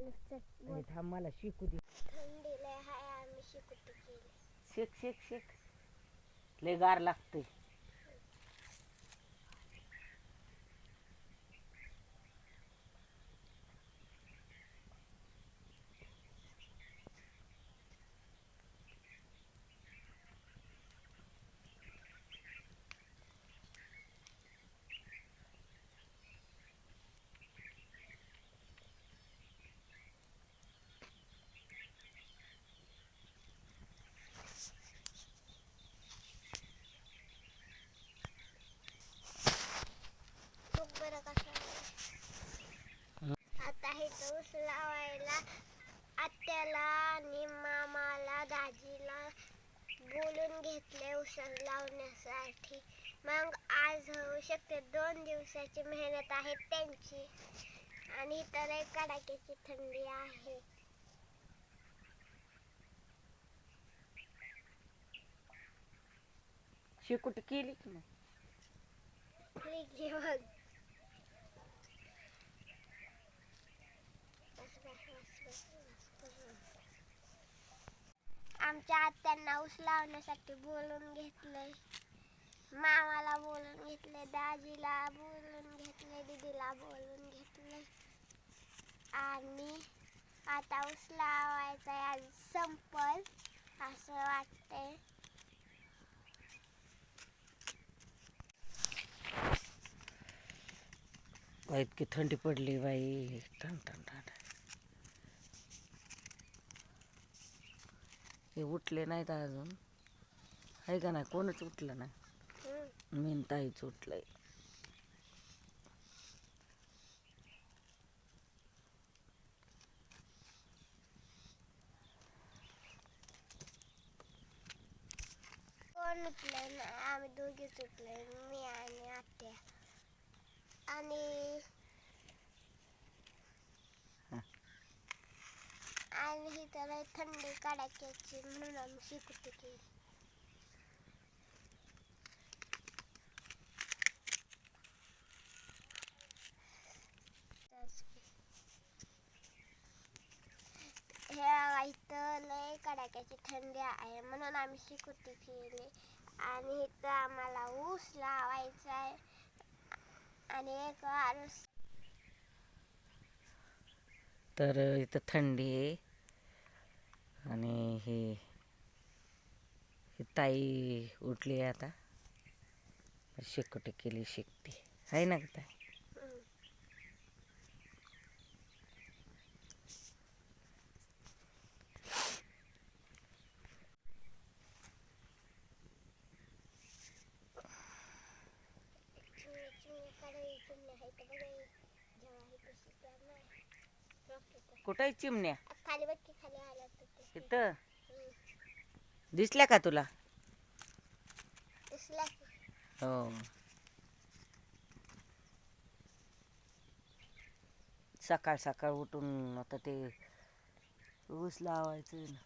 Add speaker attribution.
Speaker 1: आणि थांब मला शिकू दे.
Speaker 2: थंडीला हाय आम्ही शिकवतो केली.
Speaker 1: शेक शेक शेक लय गार लागतंय.
Speaker 2: बरं कसं आता हे ऊस लावायला आत्याला आणि मामाला दाजीला बोलून घेतले ऊस लावण्यासाठी. मग आज होऊ शकते 2 दिवसाची मेहनत आहे त्यांची. आणि इतर एक कडाक्याची थंडी आहे.
Speaker 1: शेकोटी केली की नाही?
Speaker 2: मग आमच्या आत्यांना ऊस लावण्यासाठी बोलून घेतलंय. मामाला बोलून घेतले, दाजीला बोलून घेतले, दीदीला बोलून घेतले. आणि आता ऊस लावायचा आज संपल असं वाटतंय.
Speaker 1: इतकी थंडी पडली बाई. ठण ठण ठण. हे उठले नाहीत अजून. आहे का नाही? कोणच उठलं नाही. मीन ताईच उठलंय.
Speaker 2: कोण उठलंय नाही, आम्ही दोघीच उठलोय, मी आणि आत्या. आणि ही तर थंडी कडाक्याची म्हणून आम्ही शिकवतो केली. हे इथं लय कडाक्याची थंडी आहे म्हणून आम्ही शिकवतो केली. आणि इथं आम्हाला ऊस लावायचा आहे. आणि एक आरुस
Speaker 1: तर इथं थंडी आहे. आणि ही ताई उठली आता. शेकोटी केली शिकते. आहे ना ताई? कुठे चिमण्या?
Speaker 2: खाली बघ की, खाली आला
Speaker 1: इथं दिसल्या का तुला?
Speaker 2: दिसला.
Speaker 1: हो. सकाळ सकाळ उठून आता ते ऊस लावायचं ना.